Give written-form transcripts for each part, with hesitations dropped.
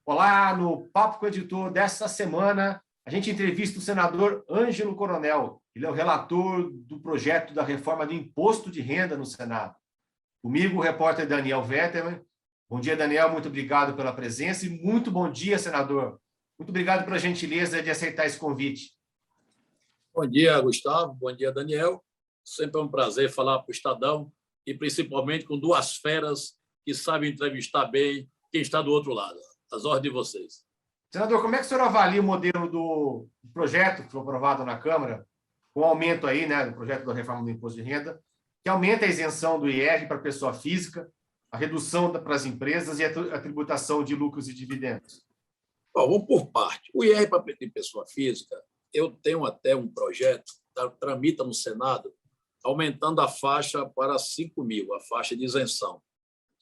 Olá, no Papo com o Editor desta semana, a gente entrevista o senador Ângelo Coronel. Ele é o relator do projeto da reforma do imposto de renda no Senado. Comigo, o repórter Daniel Vetterman. Bom dia, Daniel. Muito obrigado pela presença e muito bom dia, senador. Muito obrigado pela gentileza de aceitar esse convite. Bom dia, Gustavo. Bom dia, Daniel. Sempre é um prazer falar para o Estadão e principalmente com duas feras que sabem entrevistar bem quem está do outro lado. Às ordens de vocês. Senador, como é que o senhor avalia o modelo do projeto que foi aprovado na Câmara, com o aumento aí, né, do projeto da reforma do imposto de renda, que aumenta a isenção do IR para a pessoa física, a redução para as empresas e a tributação de lucros e dividendos? Bom, vamos por parte. O IR para pessoa física, eu tenho até um projeto, tramita no Senado, aumentando a faixa para 5 mil, a faixa de isenção.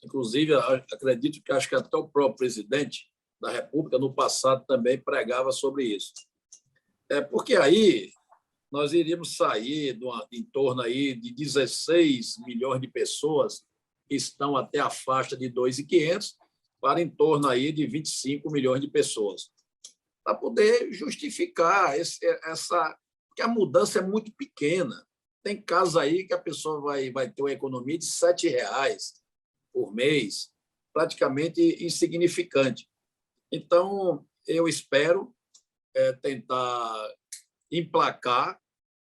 Inclusive, acredito que acho que até o próprio presidente da República, no passado, também pregava sobre isso. Porque aí nós iríamos sair em torno aí de 16 milhões de pessoas que estão até a faixa de 2.500 para em torno aí de 25 milhões de pessoas. Para poder justificar porque a mudança é muito pequena. Tem casos aí que a pessoa vai ter uma economia de R$ 7 por mês, praticamente insignificante. Então, eu espero tentar emplacar,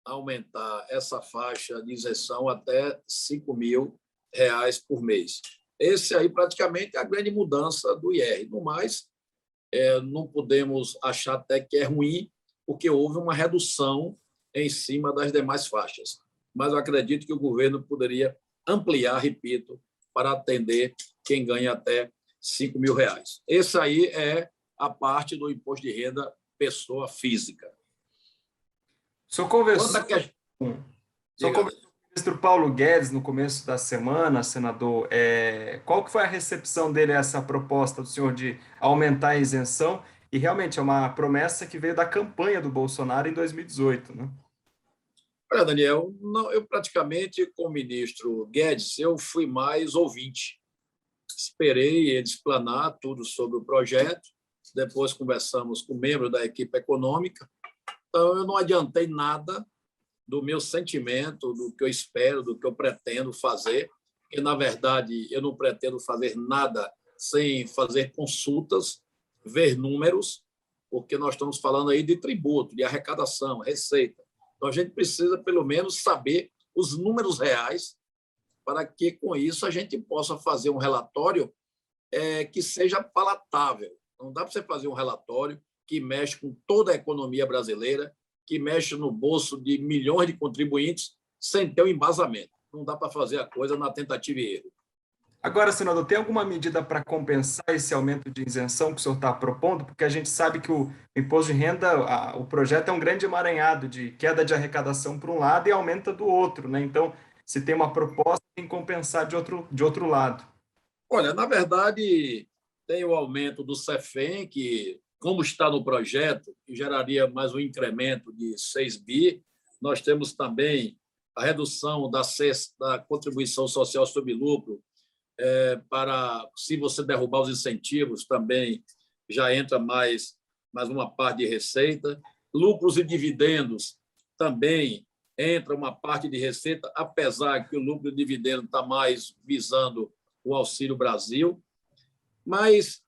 aumentar essa faixa de isenção até R$ 5 mil por mês. Esse aí, praticamente, é a grande mudança do IR. No mais, não podemos achar até que é ruim, porque houve uma redução em cima das demais faixas. Mas eu acredito que o governo poderia ampliar, repito, para atender quem ganha até R$ 5 mil. Essa aí é a parte do imposto de renda pessoa física. O senhor conversou com o ministro Paulo Guedes no começo da semana, senador. Qual que foi a recepção dele a essa proposta do senhor de aumentar a isenção? E realmente é uma promessa que veio da campanha do Bolsonaro em 2018, né? Olha, Daniel, eu praticamente, com o ministro Guedes, eu fui mais ouvinte. Esperei ele explanar tudo sobre o projeto, depois conversamos com membros da equipe econômica, então eu não adiantei nada do meu sentimento, do que eu espero, do que eu pretendo fazer, porque, na verdade, eu não pretendo fazer nada sem fazer consultas, ver números, porque nós estamos falando aí de tributo, de arrecadação, receita. Então, a gente precisa, pelo menos, saber os números reais para que, com isso, a gente possa fazer um relatório que seja palatável. Não dá para você fazer um relatório que mexe com toda a economia brasileira, que mexe no bolso de milhões de contribuintes, sem ter um embasamento. Não dá para fazer a coisa na tentativa e erro. Agora, senador, tem alguma medida para compensar esse aumento de isenção que o senhor está propondo? Porque a gente sabe que o imposto de renda, o projeto é um grande emaranhado de queda de arrecadação por um lado e aumenta do outro, né? Então, se tem uma proposta, tem que compensar de outro lado. Olha, na verdade, tem o aumento do CEFEM, que, como está no projeto, que geraria mais um incremento de 6 bi. Nós temos também a redução da contribuição social sobre lucro, para, se você derrubar os incentivos, também já entra mais uma parte de receita. Lucros e dividendos também entra uma parte de receita, apesar que o lucro e dividendo está mais visando o Auxílio Brasil. Mas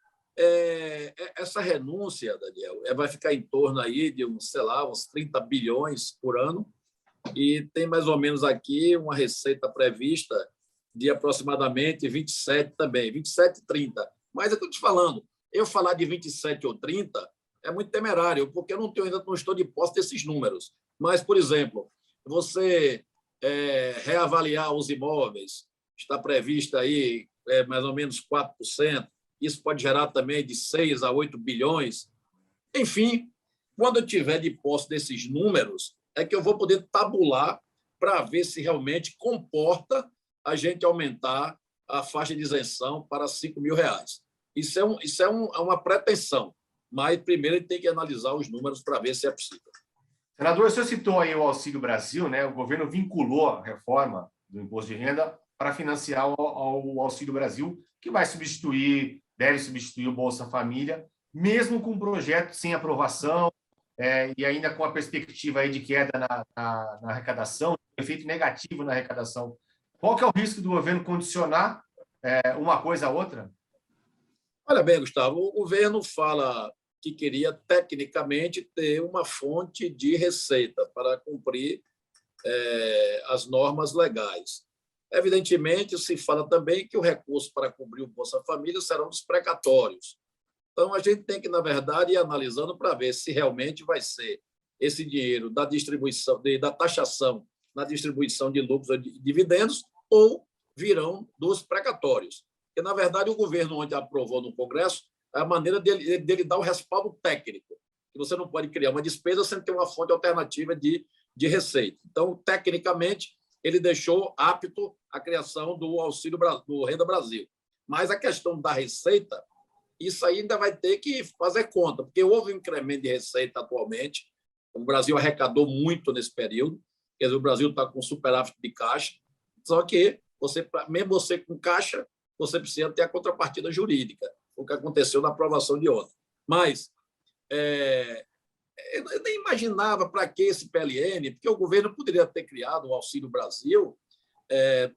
essa renúncia, Daniel, vai ficar em torno aí de uns 30 bilhões por ano, e tem mais ou menos aqui uma receita prevista de aproximadamente 27 também, 27, 30. Mas eu estou te falando, eu falar de 27 ou 30 é muito temerário, porque eu ainda não estou de posse desses números. Mas, por exemplo, você reavaliar os imóveis, está prevista aí mais ou menos 4%, isso pode gerar também de 6 a 8 bilhões. Enfim, quando eu tiver de posse desses números, é que eu vou poder tabular para ver se realmente comporta a gente aumentar a faixa de isenção para R$ 5 mil. Isso é uma pretensão, mas primeiro ele tem que analisar os números para ver se é possível. Senador, o senhor citou aí o Auxílio Brasil, né? O governo vinculou a reforma do imposto de renda para financiar o Auxílio Brasil, que deve substituir o Bolsa Família, mesmo com um projeto sem aprovação, e ainda com a perspectiva aí de queda na arrecadação, efeito negativo na arrecadação. Qual que é o risco do governo condicionar uma coisa a outra? Olha bem, Gustavo, o governo fala que queria, tecnicamente, ter uma fonte de receita para cumprir as normas legais. Evidentemente, se fala também que o recurso para cobrir o Bolsa Família serão os precatórios. Então, a gente tem que, na verdade, ir analisando para ver se realmente vai ser esse dinheiro da distribuição, da taxação na distribuição de lucros ou de dividendos, ou virão dos precatórios. Porque, na verdade, o governo, onde aprovou no Congresso, é a maneira dele dar o respaldo técnico, que você não pode criar uma despesa sem ter uma fonte alternativa de receita. Então, tecnicamente, ele deixou apto a criação do Auxílio do Renda Brasil. Mas a questão da receita, isso ainda vai ter que fazer conta, porque houve um incremento de receita atualmente. O Brasil arrecadou muito nesse período, quer dizer, o Brasil está com superávit de caixa, só que mesmo você com caixa, você precisa ter a contrapartida jurídica, o que aconteceu na aprovação de ontem. Mas eu nem imaginava para que esse PLN, porque o governo poderia ter criado o Auxílio Brasil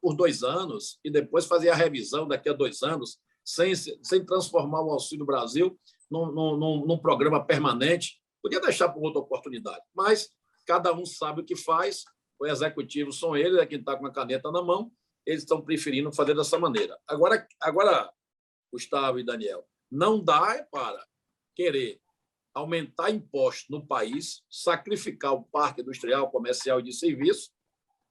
por 2 anos e depois fazer a revisão daqui a 2 anos, sem transformar o Auxílio Brasil num programa permanente. Podia deixar para outra oportunidade, mas cada um sabe o que faz. O executivo são eles, é quem está com a caneta na mão, eles estão preferindo fazer dessa maneira. Agora, Gustavo e Daniel, não dá para querer aumentar impostos no país, sacrificar o parque industrial, comercial e de serviço.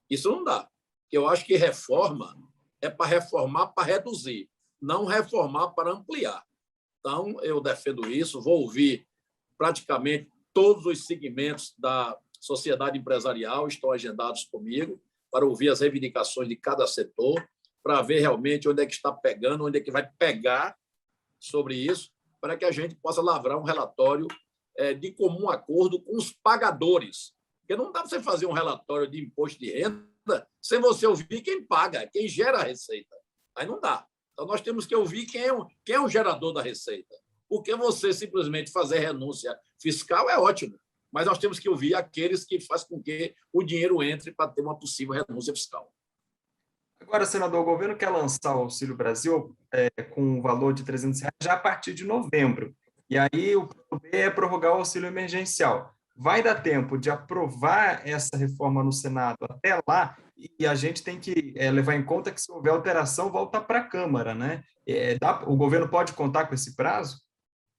Isso não dá. Eu acho que reforma é para reformar, para reduzir, não reformar para ampliar. Então, eu defendo isso, vou ouvir praticamente todos os segmentos da sociedade empresarial, estão agendados comigo, para ouvir as reivindicações de cada setor, para ver realmente onde é que está pegando, onde é que vai pegar sobre isso, para que a gente possa lavrar um relatório de comum acordo com os pagadores. Porque não dá para você fazer um relatório de imposto de renda sem você ouvir quem paga, quem gera a receita. Aí não dá. Então, nós temos que ouvir quem é o gerador da receita. Porque você simplesmente fazer renúncia fiscal é ótimo, mas nós temos que ouvir aqueles que fazem com que o dinheiro entre para ter uma possível renúncia fiscal. Agora, senador, o governo quer lançar o Auxílio Brasil com um valor de R$300 já a partir de novembro. E aí o plano B é prorrogar o auxílio emergencial. Vai dar tempo de aprovar essa reforma no Senado até lá? E a gente tem que levar em conta que, se houver alteração, volta para a Câmara, né? O governo pode contar com esse prazo?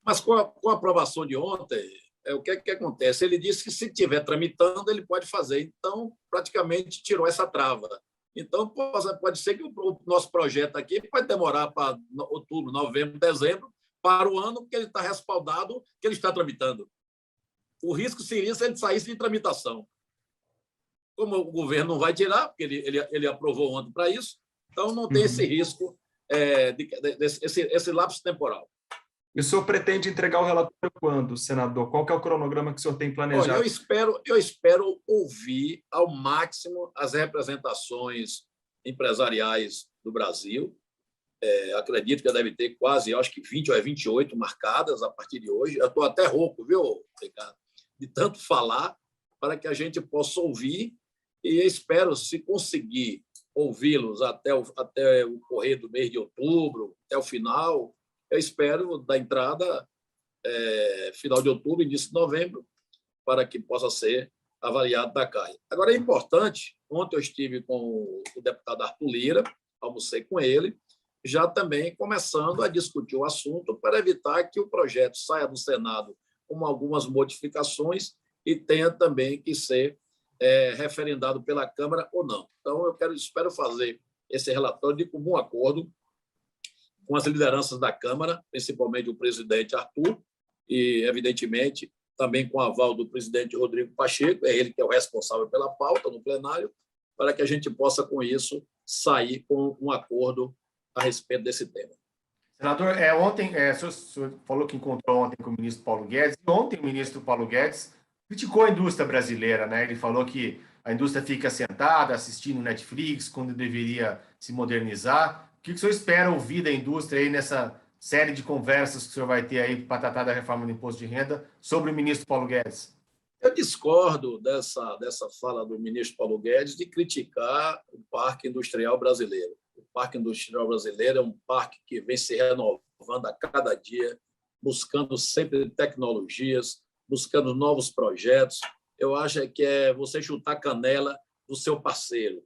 Mas com a aprovação de ontem, o que acontece? Ele disse que, se estiver tramitando, ele pode fazer. Então, praticamente tirou essa trava. Então, pode ser que o nosso projeto aqui pode demorar para outubro, novembro, dezembro, para o ano, porque ele está respaldado, que ele está tramitando. O risco seria se ele saísse de tramitação. Como o governo não vai tirar, porque ele aprovou ontem para isso, então não tem esse risco, esse lapso temporal. E o senhor pretende entregar o relatório quando, senador? Qual que é o cronograma que o senhor tem planejado? Olha, eu espero ouvir ao máximo as representações empresariais do Brasil. Acredito que deve ter quase, acho que 20 ou 28 marcadas a partir de hoje. Eu estou até rouco, viu, Ricardo, de tanto falar, para que a gente possa ouvir, e espero, se conseguir ouvi-los até o correr do mês de outubro, até o final. Eu espero da entrada final de outubro, início de novembro, para que possa ser avaliado da CAI. Agora, é importante, ontem eu estive com o deputado Arthur Lira, almocei com ele, já também começando a discutir o assunto para evitar que o projeto saia do Senado com algumas modificações e tenha também que ser referendado pela Câmara ou não. Então, espero fazer esse relatório de comum acordo com as lideranças da Câmara, principalmente o presidente Arthur, e, evidentemente, também com o aval do presidente Rodrigo Pacheco, é ele que é o responsável pela pauta no plenário, para que a gente possa, com isso, sair com um acordo a respeito desse tema. Senador, ontem, o senhor falou que encontrou ontem com o ministro Paulo Guedes, e ontem o ministro Paulo Guedes criticou a indústria brasileira, né? Ele falou que a indústria fica sentada assistindo Netflix, quando deveria se modernizar. O que o senhor espera ouvir da indústria aí nessa série de conversas que o senhor vai ter aí para tratar da reforma do imposto de renda sobre o ministro Paulo Guedes? Eu discordo dessa fala do ministro Paulo Guedes de criticar o parque industrial brasileiro. O parque industrial brasileiro é um parque que vem se renovando a cada dia, buscando sempre tecnologias, buscando novos projetos. Eu acho que é você chutar a canela do seu parceiro.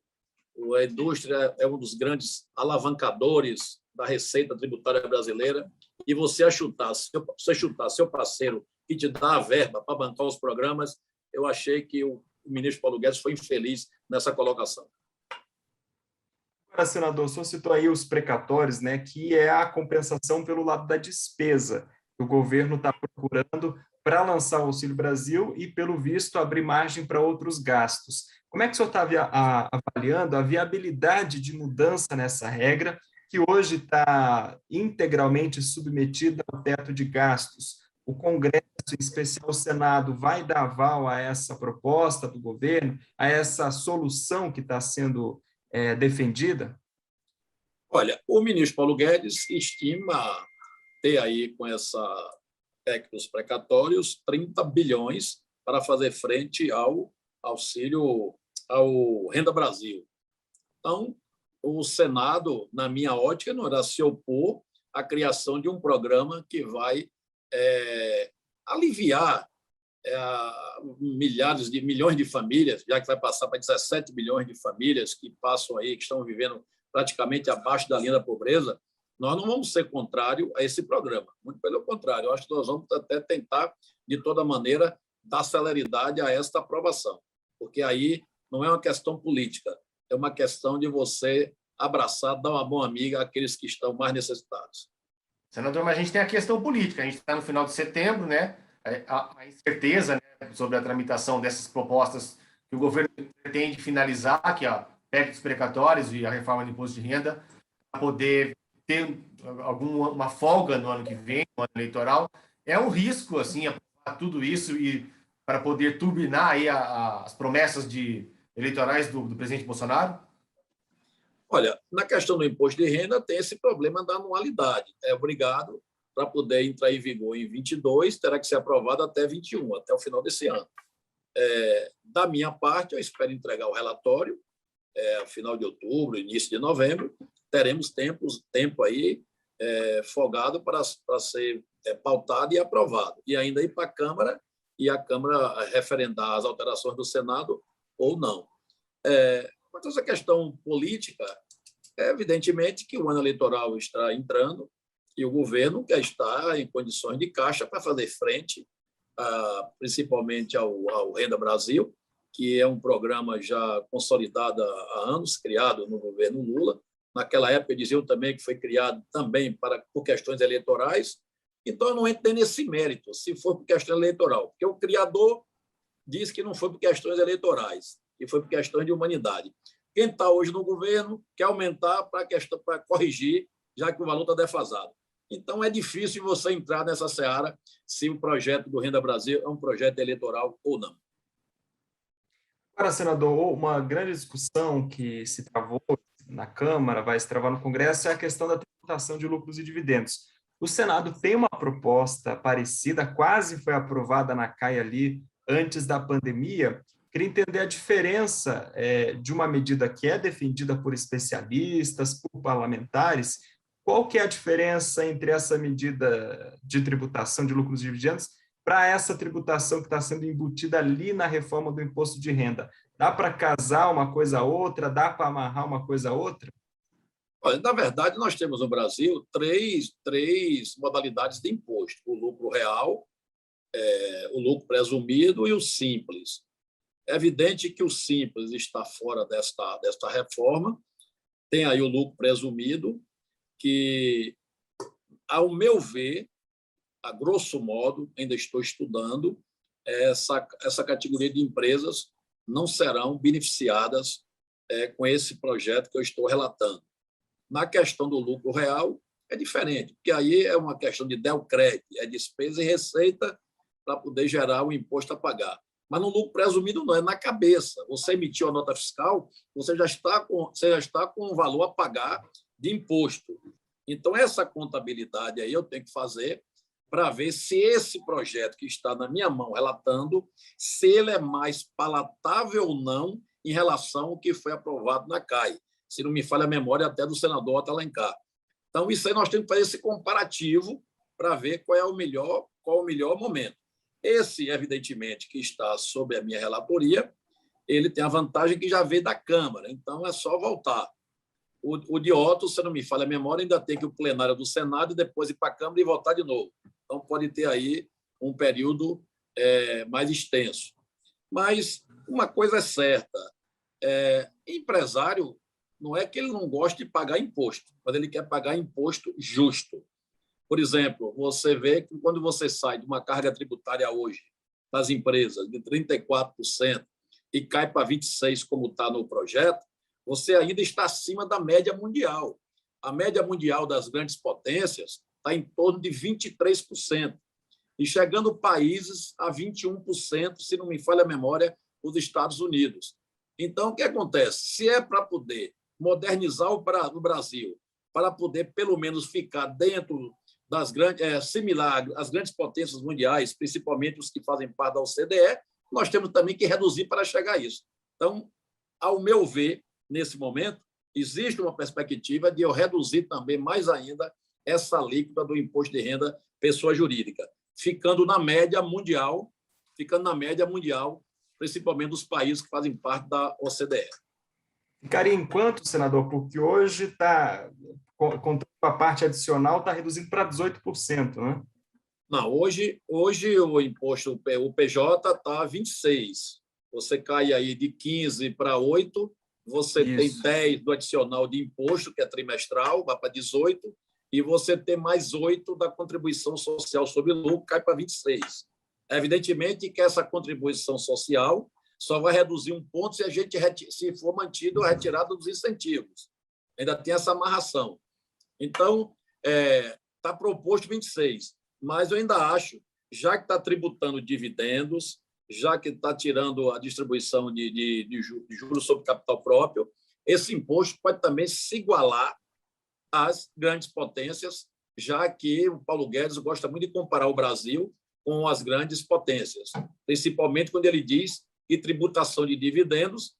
A indústria é um dos grandes alavancadores da receita tributária brasileira e você chutar seu parceiro que te dá a verba para bancar os programas, eu achei que o ministro Paulo Guedes foi infeliz nessa colocação. Agora, senador, o senhor citou aí os precatórios, né, que é a compensação pelo lado da despesa que o governo está procurando para lançar o Auxílio Brasil e, pelo visto, abrir margem para outros gastos. Como é que o senhor está avaliando a viabilidade de mudança nessa regra, que hoje está integralmente submetida ao teto de gastos? O Congresso, em especial o Senado, vai dar aval a essa proposta do governo, a essa solução que está sendo defendida? Olha, o ministro Paulo Guedes estima ter aí, com essa PEC dos precatórios, 30 bilhões para fazer frente ao auxílio, ao Renda Brasil. Então, o Senado, na minha ótica, não irá se opor à criação de um programa que vai aliviar milhões de famílias, já que vai passar para 17 milhões de famílias que passam aí, que estão vivendo praticamente abaixo da linha da pobreza. Nós não vamos ser contrário a esse programa, muito pelo contrário, eu acho que nós vamos até tentar, de toda maneira, dar celeridade a esta aprovação, porque aí não é uma questão política, é uma questão de você abraçar, dar uma boa amiga àqueles que estão mais necessitados. Senador, mas a gente tem a questão política, a gente está no final de setembro, né? A incerteza, né, sobre a tramitação dessas propostas que o governo pretende finalizar, que é a PEC dos precatórios e a reforma do imposto de renda, para poder ter uma folga no ano que vem, no ano eleitoral. É um risco, assim, aprovar tudo isso e para poder turbinar aí as promessas eleitorais do presidente Bolsonaro? Olha, na questão do imposto de renda tem esse problema da anualidade. É obrigado, para poder entrar em vigor em 22, terá que ser aprovado até 21, até o final desse ano. Da minha parte, eu espero entregar o relatório ao final de outubro, início de novembro. Teremos tempo aí folgado para ser pautado e aprovado. E ainda ir para a Câmara e a Câmara referendar as alterações do Senado ou não. Quanto a essa questão política, evidentemente que o ano eleitoral está entrando e o governo quer estar em condições de caixa para fazer frente, principalmente ao Renda Brasil, que é um programa já consolidado há anos, criado no governo Lula. Naquela época, diziam também que foi criado também por questões eleitorais. Então, eu não entro nesse mérito, se for por questão eleitoral, porque o criador diz que não foi por questões eleitorais, que foi por questões de humanidade. Quem está hoje no governo quer aumentar para corrigir, já que o valor está defasado. Então, é difícil você entrar nessa seara se o projeto do Renda Brasil é um projeto eleitoral ou não. Agora, senador, uma grande discussão que se travou na Câmara, vai se travar no Congresso, é a questão da tributação de lucros e dividendos. O Senado tem uma proposta parecida, quase foi aprovada na CAI ali antes da pandemia. Queria entender a diferença de uma medida que é defendida por especialistas, por parlamentares. Qual que é a diferença entre essa medida de tributação de lucros e dividendos para essa tributação que está sendo embutida ali na reforma do imposto de renda? Dá para casar uma coisa a outra? Dá para amarrar uma coisa a outra? Olha, na verdade, nós temos no Brasil três modalidades de imposto: o lucro real, o lucro presumido e o simples. É evidente que o simples está fora desta reforma. Tem aí o lucro presumido, que, ao meu ver, a grosso modo, ainda estou estudando, essa categoria de empresas não serão beneficiadas com esse projeto que eu estou relatando. Na questão do lucro real, é diferente, porque aí é uma questão de DEL-CRED, é despesa e receita para poder gerar o imposto a pagar. Mas no lucro presumido não, é na cabeça. Você emitiu a nota fiscal, você já está com um valor a pagar de imposto. Então, essa contabilidade aí eu tenho que fazer para ver se esse projeto que está na minha mão relatando, se ele é mais palatável ou não em relação ao que foi aprovado na CAI. Se não me falha a memória, até do senador Otto Alencar. Então, isso aí nós temos que fazer esse comparativo para ver qual é o melhor momento. Esse, evidentemente, que está sob a minha relatoria, ele tem a vantagem que já veio da Câmara, então é só voltar. O de Otto, se não me falha a memória, ainda tem que o plenário do Senado e depois ir para a Câmara e votar de novo. Então, pode ter aí um período mais extenso. Mas uma coisa é certa, empresário não é que ele não gosta de pagar imposto, mas ele quer pagar imposto justo. Por exemplo, você vê que quando você sai de uma carga tributária hoje das empresas de 34% e cai para 26%, como está no projeto, você ainda está acima da média mundial. A média mundial das grandes potências está em torno de 23%, e chegando países a 21%, se não me falha a memória, os Estados Unidos. Então, o que acontece? Se é para poder modernizar o Brasil, para poder, pelo menos, ficar dentro das grandes, similar às grandes potências mundiais, principalmente os que fazem parte da OCDE, nós temos também que reduzir para chegar a isso. Então, ao meu ver, nesse momento, existe uma perspectiva de eu reduzir também mais ainda essa alíquota do imposto de renda pessoa jurídica, ficando na média mundial, principalmente dos países que fazem parte da OCDE. Ficaria em quanto, senador? Porque hoje está, contando a parte adicional, está reduzindo para 18%, né? Não, hoje o imposto, o PJ está 26%. Você cai aí de 15% para 8%, você tem 10% do adicional de imposto, que é trimestral, vai para 18%, e você tem mais 8% da contribuição social sobre lucro, cai para 26%. Evidentemente que essa contribuição social só vai reduzir um ponto se for mantido a retirada dos incentivos. Ainda tem essa amarração. Então, está proposto 26%, mas eu ainda acho, já que está tributando dividendos, já que está tirando a distribuição de juros sobre capital próprio, esse imposto pode também se igualar às grandes potências, já que o Paulo Guedes gosta muito de comparar o Brasil com as grandes potências, principalmente quando ele diz que tributação de dividendos,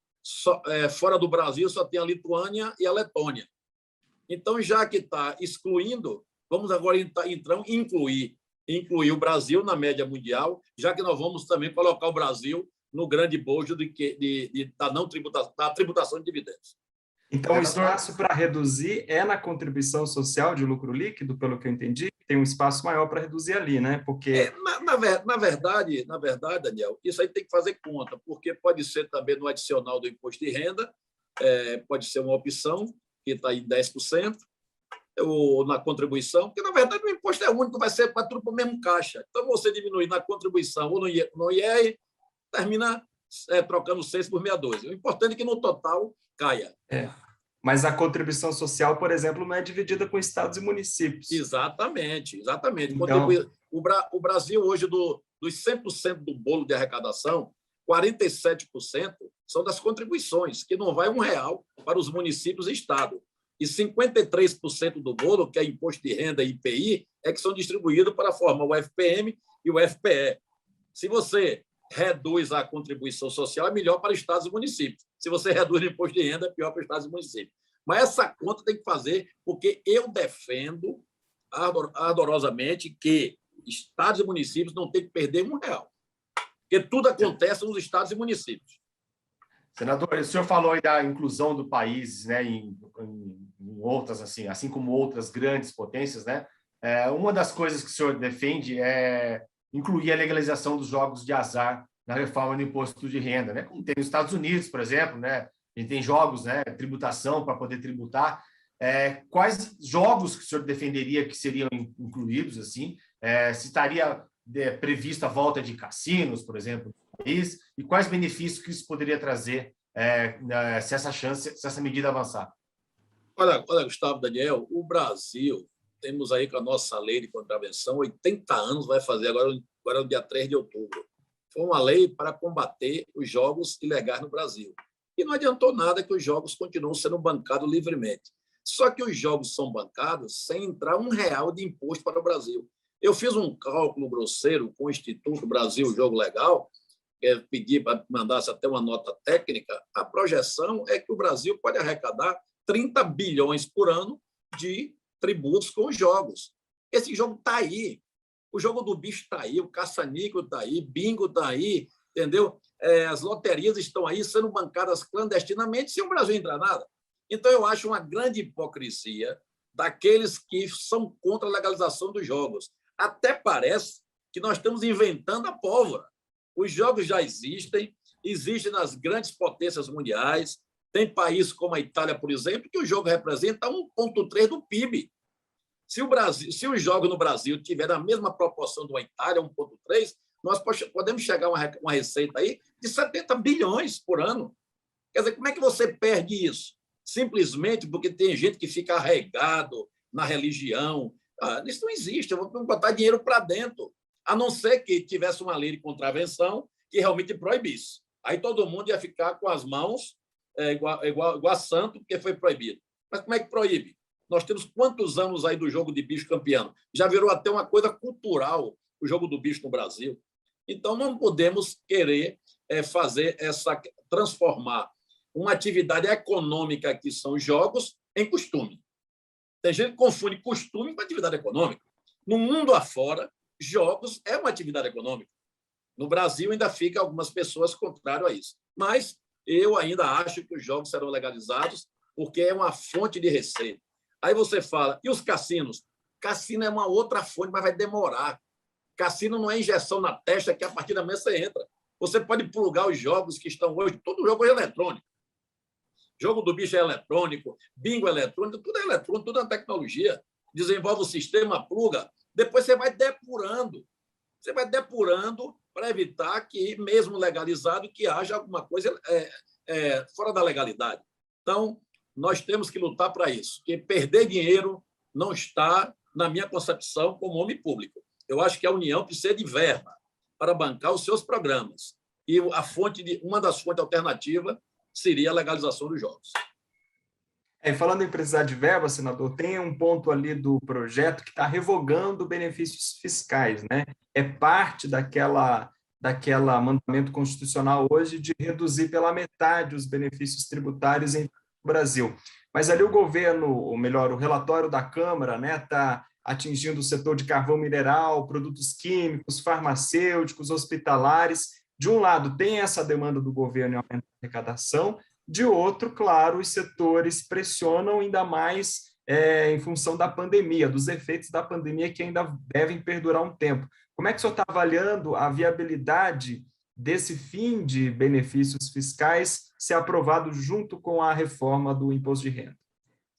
fora do Brasil, só tem a Lituânia e a Letônia. Então, já que está excluindo, vamos agora então incluir o Brasil na média mundial, já que nós vamos também colocar o Brasil no grande bojo da tributação de dividendos. Então, o espaço para reduzir é na contribuição social de lucro líquido, pelo que eu entendi, tem um espaço maior para reduzir ali, né? Porque na verdade, Daniel, isso aí tem que fazer conta, porque pode ser também no adicional do imposto de renda, pode ser uma opção que está em 10%, ou na contribuição, porque, na verdade, o imposto é único, vai ser para tudo para o mesmo caixa. Então, você diminuir na contribuição ou no IR, termina trocando 6 por 62. O importante é que, no total, caia. Mas a contribuição social, por exemplo, não é dividida com estados e municípios. Exatamente. Então, O Brasil, hoje, dos 100% do bolo de arrecadação, 47% são das contribuições, que não vai R$1 para os municípios e estado. E 53% do bolo, que é imposto de renda e IPI, é que são distribuídos para formar o FPM e o FPE. Se você reduz a contribuição social, é melhor para estados e municípios. Se você reduz o imposto de renda, é pior para estados e municípios. Mas essa conta tem que fazer, porque eu defendo ardorosamente que estados e municípios não têm que perder R$1. Porque tudo acontece nos estados e municípios. Senador, o senhor falou aí da inclusão do país, né, em outras, assim como outras grandes potências, né? Uma das coisas que o senhor defende é incluir a legalização dos jogos de azar na reforma do imposto de renda, né? Como tem nos Estados Unidos, por exemplo, né? A gente tem jogos, né? Tributação para poder tributar. Quais jogos que o senhor defenderia que seriam incluídos, assim? Se estaria prevista a volta de cassinos, por exemplo, no país, e quais benefícios que isso poderia trazer se essa medida avançar? Olha, Gustavo, Daniel, o Brasil, temos aí com a nossa lei de contravenção, 80 anos vai fazer, agora no dia 3 de outubro. Foi uma lei para combater os jogos ilegais no Brasil. E não adiantou nada que os jogos continuam sendo bancados livremente. Só que os jogos são bancados sem entrar R$ 1 de imposto para o Brasil. Eu fiz um cálculo grosseiro com o Instituto Brasil Jogo Legal, pedi para mandasse até uma nota técnica. A projeção é que o Brasil pode arrecadar 30 bilhões por ano de tributos com os jogos. Esse jogo está aí. O jogo do bicho está aí, o caça-níquel está aí, bingo está aí, entendeu? As loterias estão aí sendo bancadas clandestinamente sem o Brasil entrar nada. Então, eu acho uma grande hipocrisia daqueles que são contra a legalização dos jogos. Até parece que nós estamos inventando a pólvora. Os jogos já existem nas grandes potências mundiais. Tem países como a Itália, por exemplo, que o jogo representa 1,3% do PIB. Se os jogos no Brasil tiverem a mesma proporção de uma Itália, 1,3%, nós podemos chegar a uma receita aí de 70 bilhões por ano. Quer dizer, como é que você perde isso? Simplesmente porque tem gente que fica arraigado na religião. Isso não existe, eu vou botar dinheiro para dentro, a não ser que tivesse uma lei de contravenção que realmente proibisse. Aí todo mundo ia ficar com as mãos igual a santo, porque foi proibido. Mas como é que proíbe? Nós temos quantos anos aí do jogo de bicho campeão? Já virou até uma coisa cultural o jogo do bicho no Brasil. Então, não podemos querer transformar uma atividade econômica, que são os jogos, em costume. Tem gente que confunde costume com atividade econômica. No mundo afora, jogos é uma atividade econômica. No Brasil, ainda fica algumas pessoas contrário a isso. Mas eu ainda acho que os jogos serão legalizados porque é uma fonte de receita. Aí você fala, e os cassinos? Cassino é uma outra fonte, mas vai demorar. Cassino não é injeção na testa que a partir da manhã você entra. Você pode plugar os jogos que estão hoje, todo jogo é eletrônico. Jogo do bicho é eletrônico, bingo é eletrônico, tudo é tecnologia. Desenvolve o sistema, pluga, depois você vai depurando. Você vai depurando para evitar que, mesmo legalizado, que haja alguma coisa fora da legalidade. Então, nós temos que lutar para isso, porque perder dinheiro não está, na minha concepção, como homem público. Eu acho que a União precisa de verba para bancar os seus programas. E uma das fontes alternativas seria a legalização dos jogos. Falando em precisar de verba, senador, tem um ponto ali do projeto que está revogando benefícios fiscais, né? É parte daquela mandamento constitucional hoje de reduzir pela metade os benefícios tributários em Brasil. Mas ali o governo, ou melhor, o relatório da Câmara, né, está atingindo o setor de carvão mineral, produtos químicos, farmacêuticos, hospitalares. De um lado, tem essa demanda do governo em aumentar a arrecadação, de outro, claro, os setores pressionam ainda mais em função da pandemia, dos efeitos da pandemia que ainda devem perdurar um tempo. Como é que o senhor está avaliando a viabilidade desse fim de benefícios fiscais ser aprovado junto com a reforma do imposto de renda?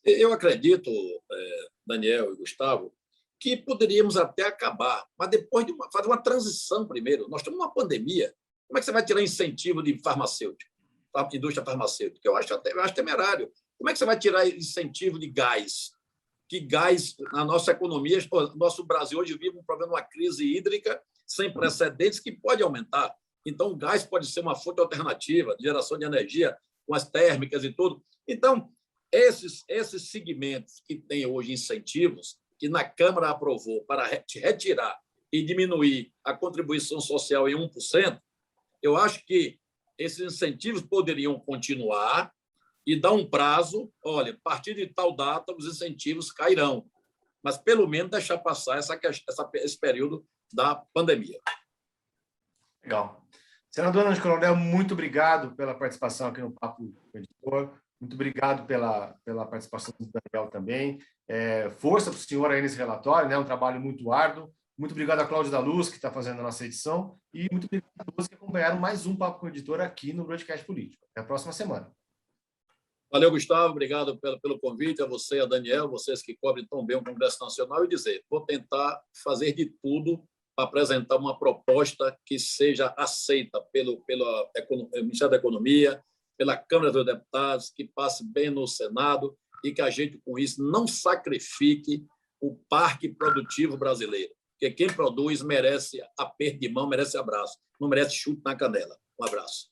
Eu acredito, Daniel e Gustavo, que poderíamos até acabar, mas depois de fazer uma transição primeiro. Nós estamos numa pandemia. Como é que você vai tirar incentivo de farmacêutico, indústria farmacêutica? Eu acho temerário. Como é que você vai tirar incentivo de gás? Que gás, na nossa economia, o nosso Brasil hoje vive um problema, uma crise hídrica sem precedentes que pode aumentar. Então, o gás pode ser uma fonte alternativa de geração de energia, com as térmicas e tudo. Então, esses segmentos que têm hoje incentivos, que na Câmara aprovou para retirar e diminuir a contribuição social em 1%, eu acho que esses incentivos poderiam continuar e dar um prazo. Olha, a partir de tal data, os incentivos cairão. Mas, pelo menos, deixar passar esse período da pandemia. Legal. Senador Ângelo Coronel, muito obrigado pela participação aqui no Papo com o Editor. Muito obrigado pela participação do Daniel também. Força para o senhor aí nesse relatório, né? Um trabalho muito árduo. Muito obrigado a Cláudia da Luz, que está fazendo a nossa edição, e muito obrigado a todos que acompanharam mais um Papo com o Editor aqui no Broadcast Político. Até a próxima semana. Valeu, Gustavo. Obrigado pelo convite, a você, a Daniel, vocês que cobrem tão bem o Congresso Nacional, e dizer, vou tentar fazer de tudo para apresentar uma proposta que seja aceita pelo Ministério da Economia, pela Câmara dos Deputados, que passe bem no Senado e que a gente, com isso, não sacrifique o parque produtivo brasileiro. porque quem produz merece aperto de mão, merece abraço, não merece chute na canela. Um abraço.